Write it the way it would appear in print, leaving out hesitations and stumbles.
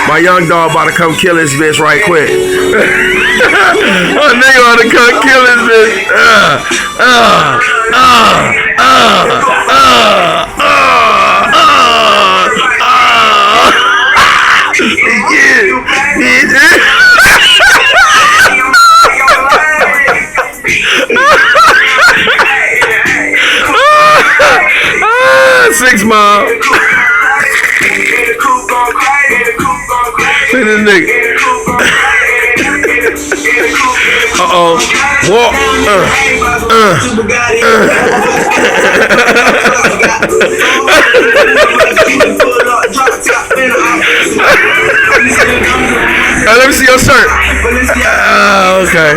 My young dog about to come kill this bitch right quick. A nigga about to come kill this bitch. Six Mile. Look at this nigga. Uh-oh. Walk. Let me see your shirt. Okay.